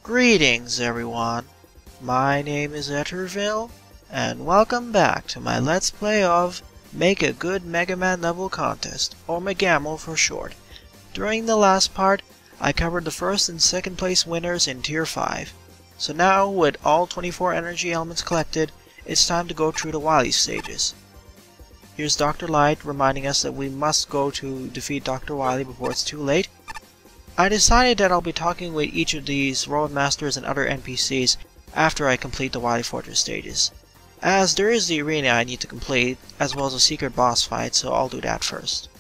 Greetings everyone, my name is Etterville, and welcome back to my Let's Play of Make a Good Mega Man Level Contest, or Megamel for short. During the last part, I covered the first and second place winners in Tier 5. So now, with all 24 energy elements collected, it's time to go through the Wily stages. Here's Dr. Light reminding us that we must go to defeat Dr. Wily before it's too late. I decided that I'll be talking with each of these Roadmasters and other NPCs after I complete the Wily Fortress stages, as there is the arena I need to complete, as well as a secret boss fight, so I'll do that first.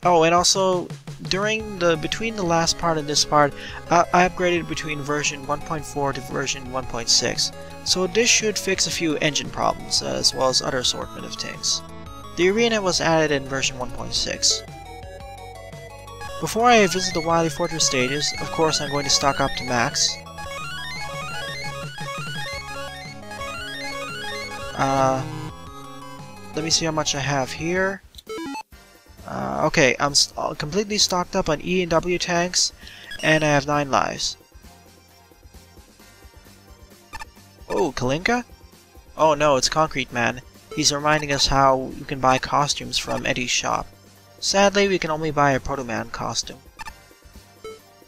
Oh, and also, between the last part and this part, I upgraded between version 1.4 to version 1.6, so this should fix a few engine problems, as well as other assortment of things. The arena was added in version 1.6. Before I visit the Wily Fortress stages, of course I'm going to stock up to max. Let me see how much I have here. Okay, I'm completely stocked up on E and W tanks, and I have 9 lives. Oh, Kalinka? Oh no, it's Concrete Man. He's reminding us how you can buy costumes from Eddie's shop. Sadly, we can only buy a Proto Man costume.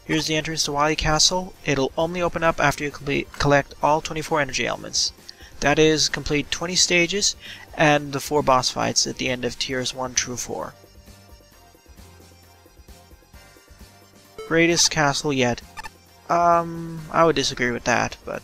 Here's the entrance to Wily Castle. It'll only open up after you collect all 24 energy elements. That is, complete 20 stages and the 4 boss fights at the end of tiers 1 through 4. Greatest castle yet. I would disagree with that, but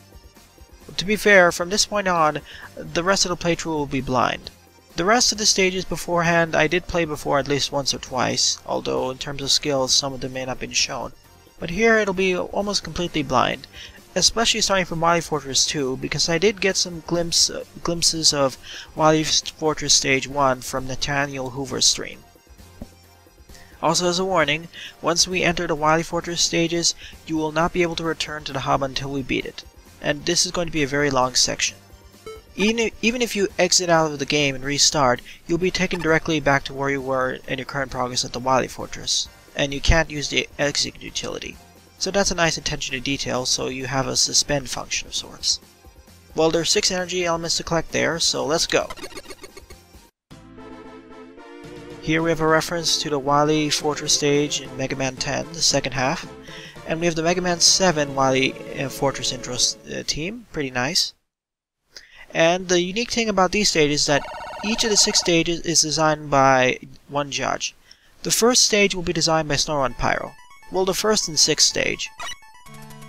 to be fair, from this point on, the rest of the playthrough will be blind. The rest of the stages beforehand I did play before at least once or twice, although in terms of skills some of them may not have been shown. But here it'll be almost completely blind, especially starting from Wily Fortress 2, because I did get some glimpses of Wily Fortress Stage 1 from Nathaniel Hoover's stream. Also, as a warning, once we enter the Wily Fortress stages, you will not be able to return to the hub until we beat it. And this is going to be a very long section. Even if you exit out of the game and restart, you'll be taken directly back to where you were in your current progress at the Wily Fortress, and you can't use the exit utility. So that's a nice attention to detail, so you have a suspend function of sorts. Well, there's 6 energy elements to collect there, so let's go! Here we have a reference to the Wily Fortress stage in Mega Man 10, the second half. And we have the Mega Man 7 Wily Fortress intro team, pretty nice. And the unique thing about these stages is that each of the 6 stages is designed by one judge. The first stage will be designed by SnoruntPyro. Well, the first and 6th stage.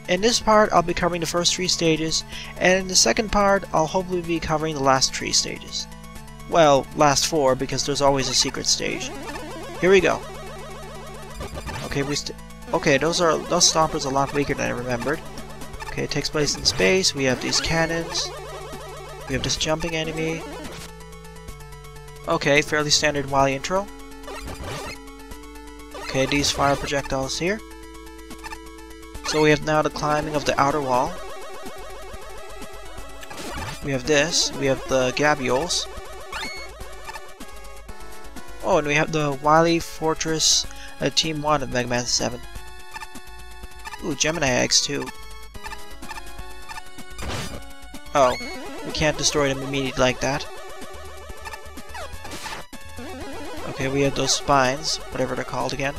In this part, I'll be covering the first 3 stages, and in the second part, I'll hopefully be covering the last 3 stages. Well, last 4, because there's always a secret stage. Here we go. Okay, those stompers are a lot weaker than I remembered. Okay, it takes place in space. We have these cannons. We have this jumping enemy. Okay, fairly standard Wily intro. Okay, these fire projectiles here. So we have now the climbing of the outer wall. We have this. We have the gabules. Oh, and we have the Wily Fortress Team 1 of Mega Man 7. Ooh, Gemini eggs too. Oh, we can't destroy them immediately like that. Okay, we have those spines, whatever they're called again.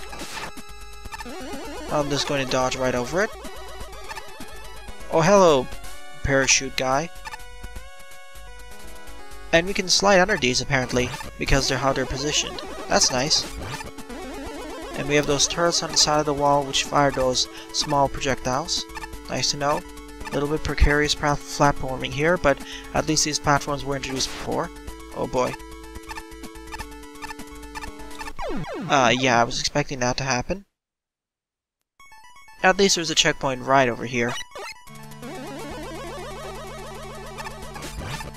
I'm just going to dodge right over it. Oh, hello, parachute guy. And we can slide under these apparently, because they're how they're positioned. That's nice. And we have those turrets on the side of the wall which fire those small projectiles. Nice to know. A little bit precarious platforming here, but at least these platforms were introduced before. Oh boy. Yeah, I was expecting that to happen. At least there's a checkpoint right over here.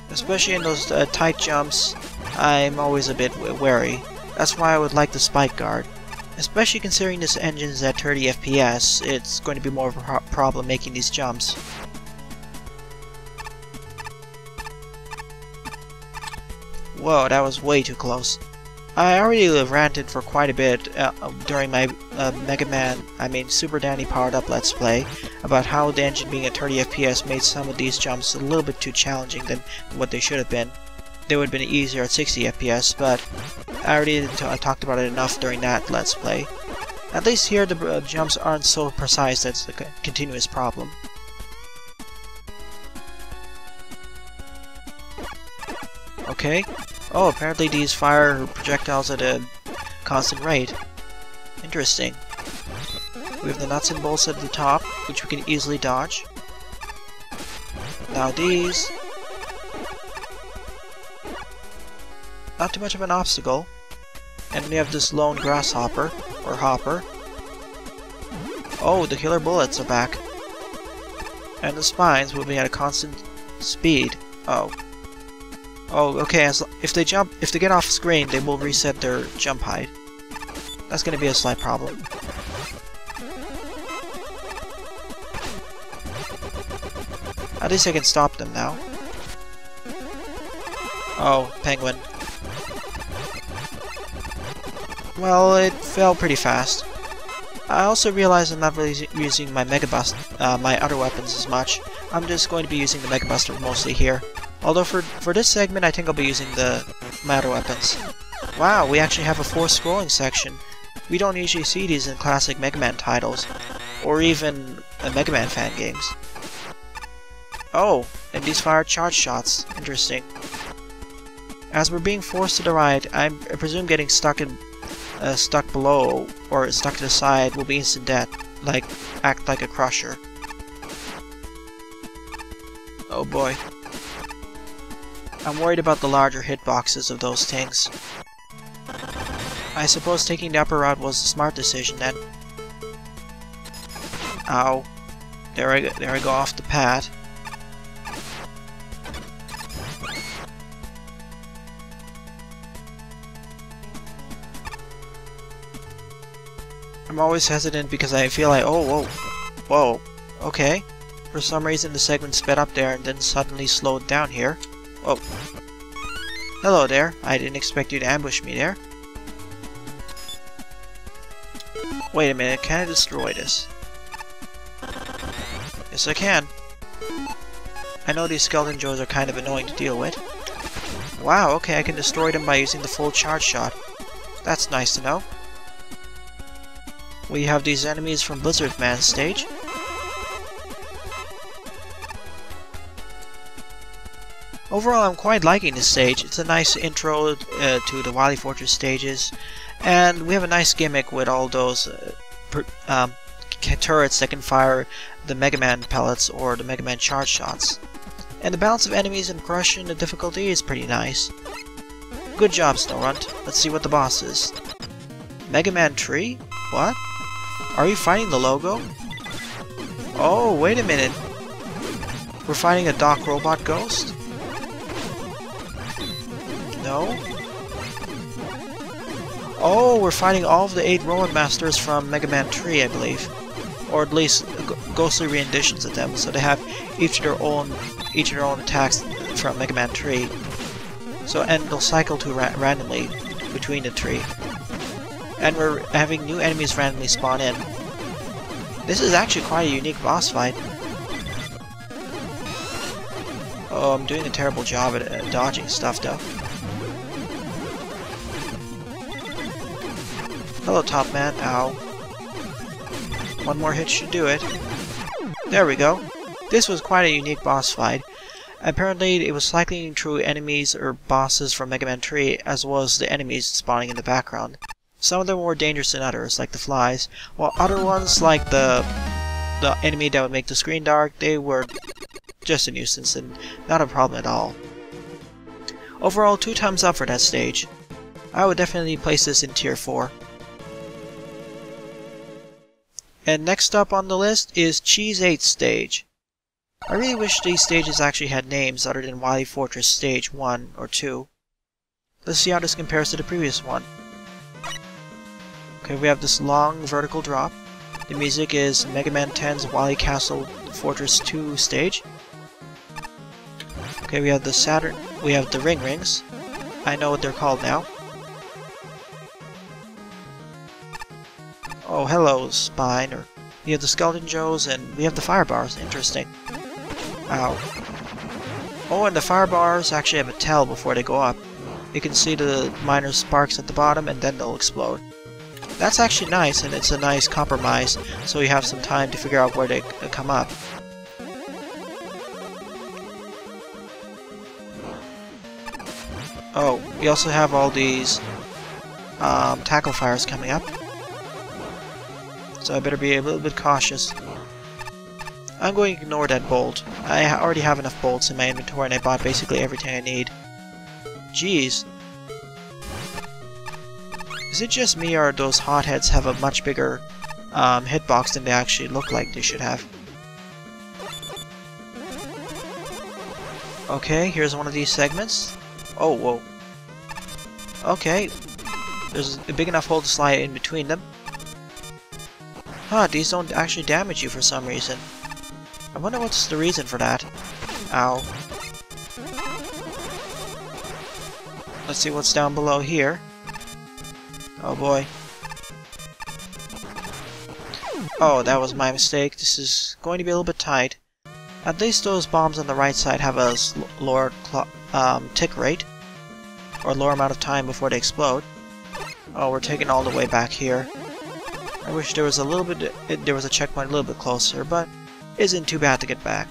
Especially in those tight jumps, I'm always a bit wary. That's why I would like the spike guard. Especially considering this engine is at 30 FPS, it's going to be more of a problem making these jumps. Whoa, that was way too close. I already ranted for quite a bit during my Super Danny Powered Up Let's Play about how the engine being at 30 FPS made some of these jumps a little bit too challenging than what they should have been. They would have been easier at 60 FPS, but I already talked about it enough during that Let's Play. At least here the jumps aren't so precise that it's a continuous problem. Okay. Oh, apparently these fire projectiles at a constant rate. Interesting. We have the nuts and bolts at the top, which we can easily dodge. Now these... not too much of an obstacle. And we have this lone grasshopper, or hopper. Oh, the killer bullets are back. And the spines will be at a constant speed. Oh. Oh, okay, if they get off screen, they will reset their jump height. That's gonna be a slight problem. At least I can stop them now. Oh, penguin. Well, it fell pretty fast. I also realized I'm not really using my my other weapons as much. I'm just going to be using the Mega Buster mostly here. Although for this segment, I think I'll be using my other weapons. Wow, we actually have a forced scrolling section. We don't usually see these in classic Mega Man titles, or even Mega Man fan games. Oh, and these fire charge shots. Interesting. As we're being forced to the right, I presume getting stuck below or stuck to the side will be instant death, act like a crusher. Oh boy. I'm worried about the larger hitboxes of those things. I suppose taking the upper route was a smart decision then. Ow. There I go off the path. I'm always hesitant because I feel like, oh, whoa, okay. For some reason the segment sped up there and then suddenly slowed down here. Oh. Hello there. I didn't expect you to ambush me there. Wait a minute, can I destroy this? Yes, I can. I know these skeleton joes are kind of annoying to deal with. Wow, okay, I can destroy them by using the full charge shot. That's nice to know. We have these enemies from Blizzard Man's stage. Overall, I'm quite liking this stage. It's a nice intro to the Wily Fortress stages, and we have a nice gimmick with all those turrets that can fire the Mega Man pellets or the Mega Man charge shots. And the balance of enemies and crush and the difficulty is pretty nice. Good job, Snorunt. Let's see what the boss is. Mega Man Tree? What? Are you fighting the logo? Oh, wait a minute. We're fighting a Doc Robot Ghost? No? Oh, we're fighting all of the 8 Robot Masters from Mega Man 3, I believe. Or at least ghostly renditions of them, so they have each of their own attacks from Mega Man 3. So, and they'll cycle to randomly between the 3. And we're having new enemies randomly spawn in. This is actually quite a unique boss fight. Oh, I'm doing a terrible job at dodging stuff though. Hello, Top Man. Ow. One more hit should do it. There we go. This was quite a unique boss fight. Apparently, it was cycling through enemies or bosses from Mega Man 3, as well as the enemies spawning in the background. Some of them were more dangerous than others, like the flies, while other ones, like the enemy that would make the screen dark, they were just a nuisance and not a problem at all. Overall, 2 thumbs up for that stage. I would definitely place this in tier 4. And next up on the list is Cheese 8 stage. I really wish these stages actually had names other than Wily Fortress Stage 1 or 2. Let's see how this compares to the previous one. Okay, we have this long vertical drop. The music is Mega Man 10's Wily Castle Fortress 2 stage. Okay, we have the ring rings. I know what they're called now. hello, Spine. Or we have the Skeleton Joes, and we have the Fire Bars. Interesting. Ow. Oh, and the Fire Bars actually have a tell before they go up. You can see the minor sparks at the bottom, and then they'll explode. That's actually nice, and it's a nice compromise, so you have some time to figure out where they come up. Oh, we also have all these tackle fires coming up. So I better be a little bit cautious. I'm going to ignore that bolt. I already have enough bolts in my inventory and I bought basically everything I need. Jeez. Is it just me or those hotheads have a much bigger hitbox than they actually look like they should have? Okay, here's one of these segments. Oh, whoa. Okay. There's a big enough hole to slide in between them. Huh, these don't actually damage you for some reason. I wonder what's the reason for that. Ow. Let's see what's down below here. Oh boy. Oh, that was my mistake. This is going to be a little bit tight. At least those bombs on the right side have a lower tick rate. Or lower amount of time before they explode. Oh, we're taking all the way back here. I wish there was a little bit, there was a checkpoint a little bit closer, but isn't too bad to get back.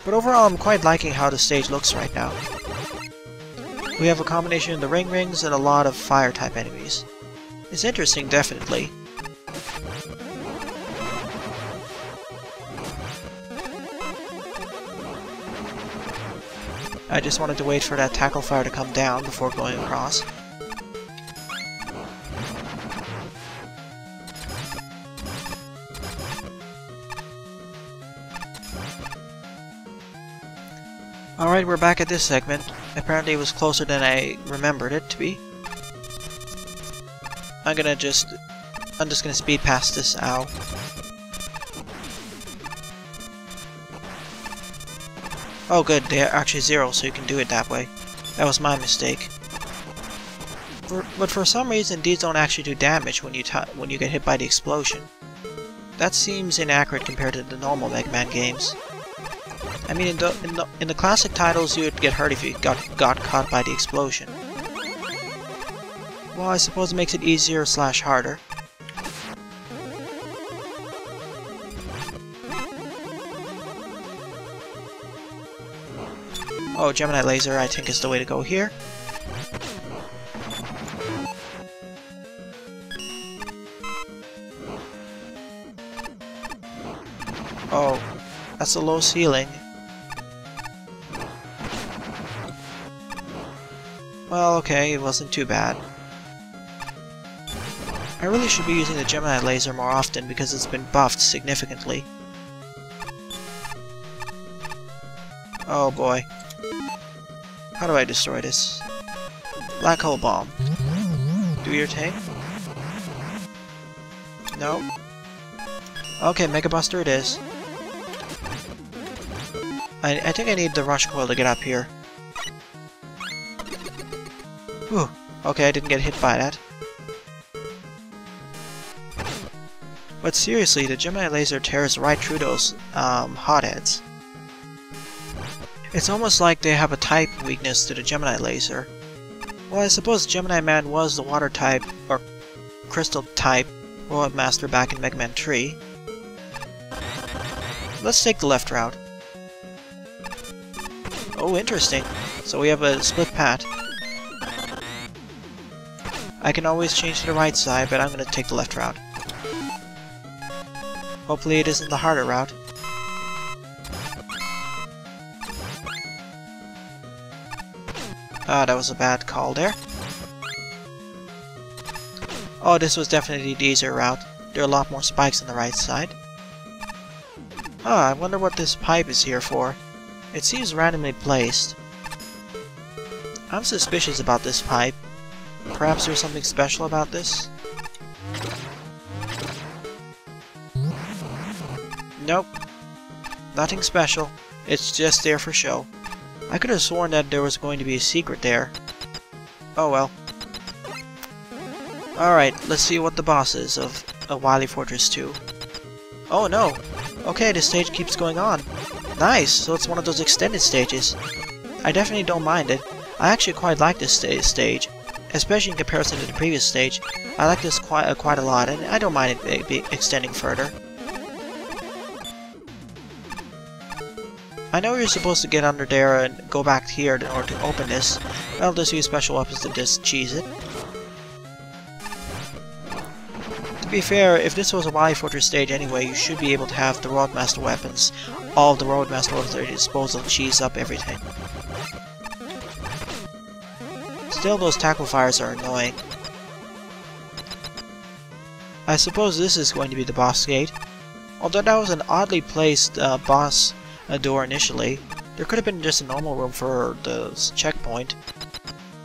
But overall, I'm quite liking how the stage looks right now. We have a combination of the ring rings and a lot of fire-type enemies. It's interesting, definitely. I just wanted to wait for that tackle fire to come down before going across. Alright, we're back at this segment. Apparently it was closer than I remembered it to be. I'm just gonna speed past this. Ow. Oh good, they are actually zero, so you can do it that way. That was my mistake. But for some reason, these don't actually do damage when you get hit by the explosion. That seems inaccurate compared to the normal Mega Man games. I mean, in the classic titles, you would get hurt if you got caught by the explosion. Well, I suppose it makes it easier / harder. Oh, Gemini Laser, I think, is the way to go here. Oh, that's a low ceiling. Well, okay, it wasn't too bad. I really should be using the Gemini Laser more often because it's been buffed significantly. Oh boy. How do I destroy this? Black hole bomb. Do your thing? No. Okay, Mega Buster it is. I think I need the rush coil to get up here. Whew. Okay, I didn't get hit by that. But seriously, the Gemini Laser tears right through those hotheads. It's almost like they have a type weakness to the Gemini Laser. Well, I suppose Gemini Man was the water type, or crystal type, Robot Master back in Mega Man 3. Let's take the left route. Oh, interesting. So we have a split path. I can always change to the right side, but I'm going to take the left route. Hopefully it isn't the harder route. Ah, that was a bad call there. Oh, this was definitely the easier route. There are a lot more spikes on the right side. Ah, I wonder what this pipe is here for. It seems randomly placed. I'm suspicious about this pipe. Perhaps there's something special about this? Nope. Nothing special. It's just there for show. I could have sworn that there was going to be a secret there. Oh well. Alright, let's see what the boss is of Wily Fortress 2. Oh no! Okay, the stage keeps going on. Nice! So it's one of those extended stages. I definitely don't mind it. I actually quite like this stage, especially in comparison to the previous stage. I like this quite a lot, and I don't mind it be extending further. I know you're supposed to get under there and go back here in order to open this. I'll just use special weapons to just cheese it. To be fair, if this was a Wily Fortress stage anyway, you should be able to have the Roadmaster weapons. All of the Roadmaster weapons at your disposal to cheese up everything. Still, those tackle fires are annoying. I suppose this is going to be the boss gate. Although that was an oddly placed boss door initially, there could have been just a normal room for the checkpoint.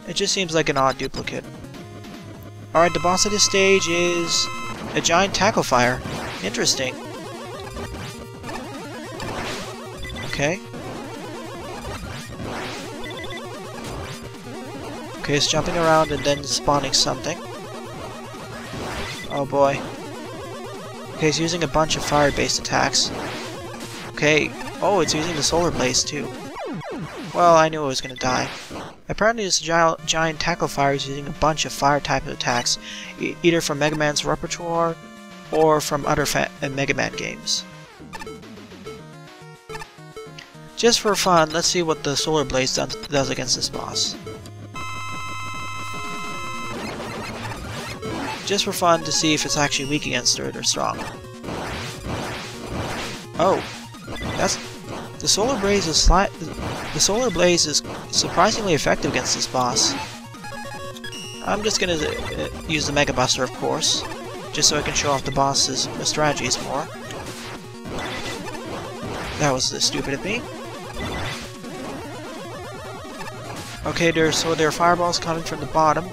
It just seems like an odd duplicate. Alright, the boss of this stage is a giant tackle fire. Interesting. Okay. Okay, it's jumping around and then spawning something. Oh boy. Okay, it's using a bunch of fire-based attacks. Okay. Oh, it's using the solar blaze too. Well, I knew I was gonna die. Apparently this giant tackle fire is using a bunch of fire type of attacks, either from Mega Man's repertoire or from other Mega Man games. Just for fun, let's see what the solar blaze does against this boss. Just for fun to see if it's actually weak against it or strong. Oh, that's the solar blaze is surprisingly effective against this boss. I'm just gonna use the Mega Buster, of course, just so I can show off the boss's strategies more. That was stupid of me. Okay, there are fireballs coming from the bottom.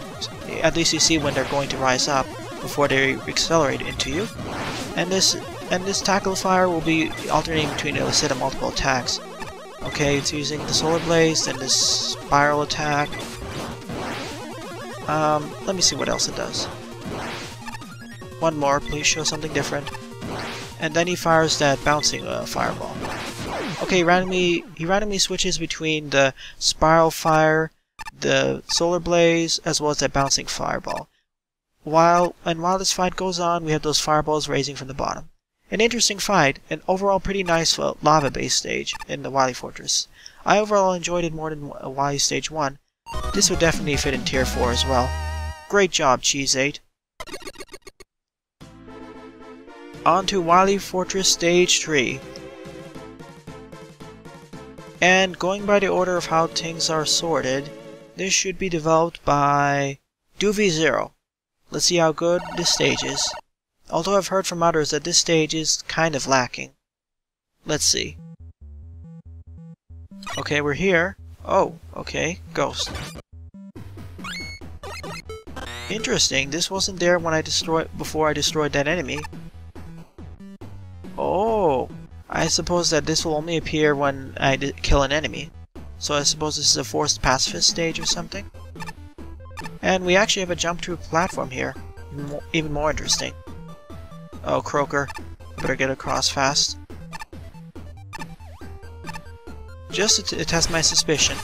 At least you see when they're going to rise up before they accelerate into you. And this tackle fire will be alternating between a set of multiple attacks. Okay, it's using the solar blaze and this spiral attack. Let me see what else it does. One more, please show something different. And then he fires that bouncing fireball. Okay, he randomly switches between the spiral fire, the solar blaze, as well as that bouncing fireball. While this fight goes on, we have those fireballs raising from the bottom. An interesting fight, an overall pretty nice lava-based stage in the Wily Fortress. I overall enjoyed it more than Wily Stage 1. This would definitely fit in Tier 4 as well. Great job, Cheese 8. On to Wily Fortress Stage 3. And going by the order of how things are sorted, this should be developed by Doovy0. Let's see how good this stage is. Although I've heard from others that this stage is kind of lacking. Let's see. Okay, we're here. Oh, okay, Ghost. Interesting, this wasn't there when before I destroyed that enemy. Oh, I suppose that this will only appear when I kill an enemy. So I suppose this is a forced pacifist stage or something. And we actually have a jump to a platform here. Even more interesting. Oh, Croaker. Better get across fast. Just to test my suspicion.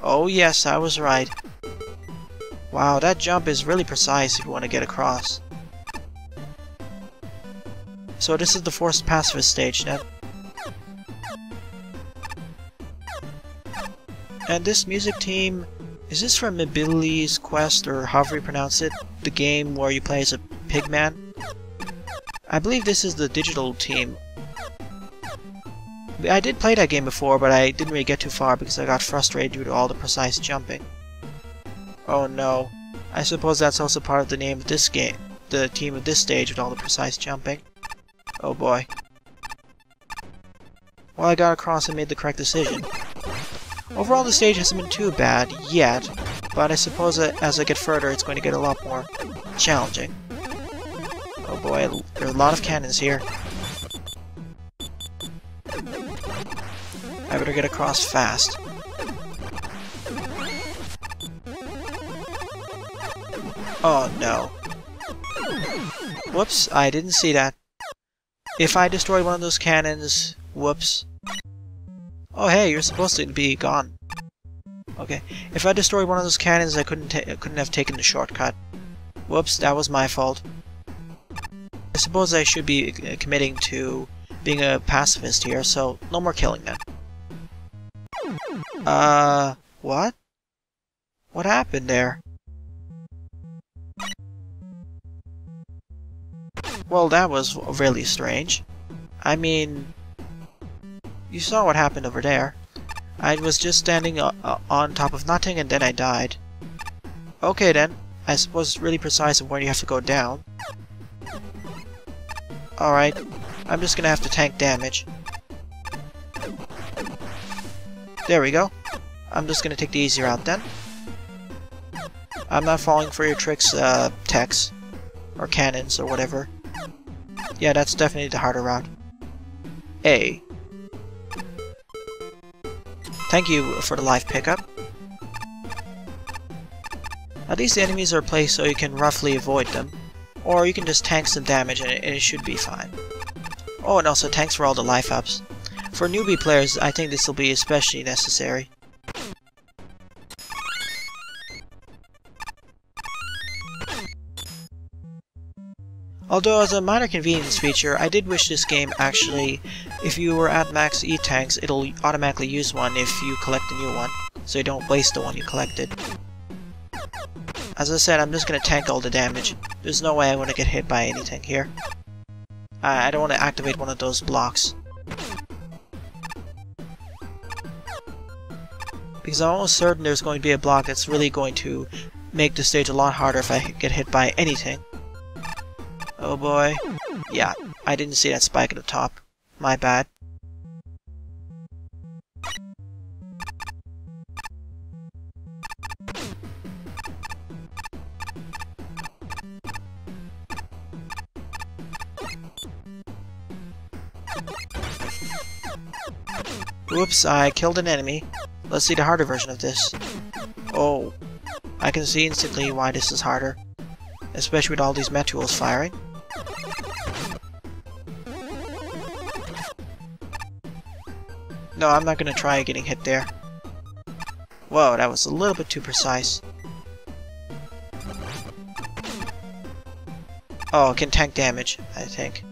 Oh yes, I was right. Wow, that jump is really precise if you want to get across. So this is the forced pacifist stage then. And this music team, is this from Mobility's Quest, or however you pronounce it? The game where you play as a pigman? I believe this is the digital team. I did play that game before, but I didn't really get too far because I got frustrated due to all the precise jumping. Oh no. I suppose that's also part of the name of this game. The team of this stage with all the precise jumping. Oh boy. Well, I got across and made the correct decision. Overall, the stage hasn't been too bad yet, but I suppose that as I get further, it's going to get a lot more challenging. Oh boy, there are a lot of cannons here. I better get across fast. Oh no. Whoops, I didn't see that. If I destroy one of those cannons... Whoops. Oh hey, you're supposed to be gone. Okay, if I destroy one of those cannons, I couldn't have taken the shortcut. Whoops, that was my fault. I suppose I should be committing to being a pacifist here, so no more killing then. What? What happened there? Well, that was really strange. I mean, you saw what happened over there. I was just standing on top of nothing and then I died. Okay then, I suppose it's really precise of where you have to go down. Alright, I'm just gonna have to tank damage. There we go. I'm just gonna take the easy route then. I'm not falling for your tricks, techs. Or cannons, or whatever. Yeah, that's definitely the harder route. A. Thank you for the life pickup. At least the enemies are placed so you can roughly avoid them. Or you can just tank some damage and it should be fine. Oh, and also thanks for all the life ups. For newbie players, I think this will be especially necessary. Although as a minor convenience feature, I did wish this game actually, if you were at max E-tanks, it'll automatically use one if you collect a new one, so you don't waste the one you collected. As I said, I'm just gonna tank all the damage. There's no way I'm gonna get hit by anything here. I don't want to activate one of those blocks. Because I'm almost certain there's going to be a block that's really going to make the stage a lot harder if I get hit by anything. Oh boy. Yeah, I didn't see that spike at the top. My bad. Oops, I killed an enemy. Let's see the harder version of this. Oh, I can see instantly why this is harder. Especially with all these metals firing. No, I'm not gonna try getting hit there. Whoa, that was a little bit too precise. Oh, it can tank damage, I think.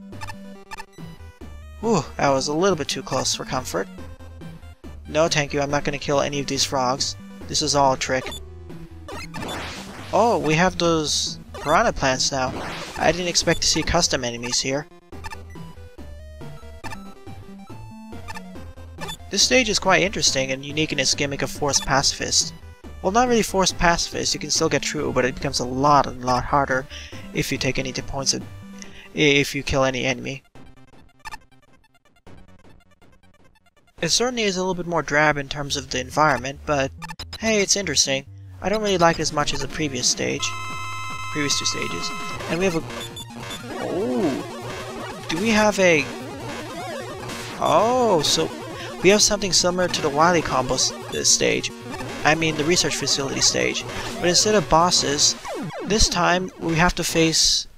Whew, that was a little bit too close for comfort. No, thank you, I'm not gonna kill any of these frogs. This is all a trick. Oh, we have those piranha plants now. I didn't expect to see custom enemies here. This stage is quite interesting and unique in its gimmick of forced pacifist. Well, not really forced pacifist, you can still get through, but it becomes a lot harder if you take any points if you kill any enemy. It certainly is a little bit more drab in terms of the environment, but hey, it's interesting. I don't really like it as much as the previous two stages. And we have a... Oh! Do we have a... Oh, so we have something similar to the Wily combo stage. I mean the research facility stage. But instead of bosses, this time we have to face...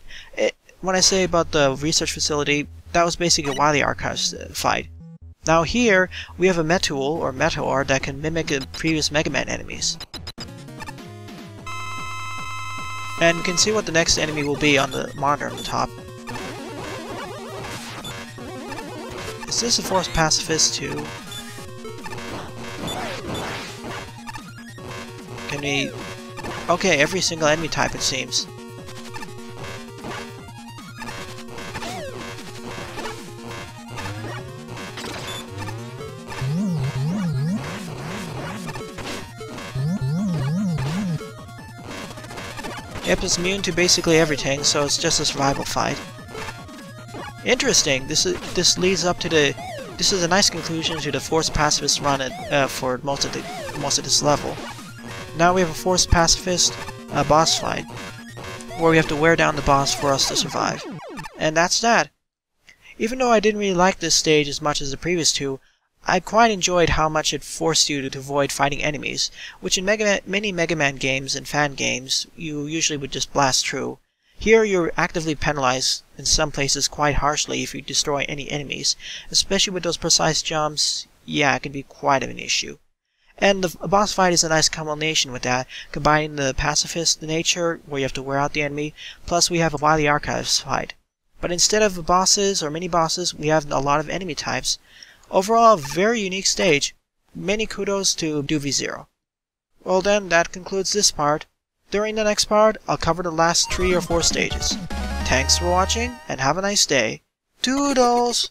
When I say about the research facility, that was basically a Wily Archives fight. Now here, we have a Metool, or Meteor, that can mimic previous Mega Man enemies. And you can see what the next enemy will be on the monitor on the top. Is this a forced pacifist too? Can we... Okay, every single enemy type it seems. Yep, it's immune to basically everything, so it's just a survival fight. Interesting. This leads up to the. This is a nice conclusion to the forced pacifist run for most of this level. Now we have a forced pacifist boss fight, where we have to wear down the boss for us to survive, and that's that. Even though I didn't really like this stage as much as the previous two, I quite enjoyed how much it forced you to avoid fighting enemies, which in many Mega Man games and fan games you usually would just blast through. Here you're actively penalized in some places quite harshly if you destroy any enemies, especially with those precise jumps. Yeah, it can be quite of an issue. And the boss fight is a nice combination with that, combining the pacifist nature, where you have to wear out the enemy, plus we have a Wily Archives fight. But instead of bosses or mini-bosses, we have a lot of enemy types. Overall, a very unique stage. Many kudos to DoVy0. Well then, that concludes this part. During the next part, I'll cover the last 3 or 4 stages. Thanks for watching, and have a nice day. Toodles!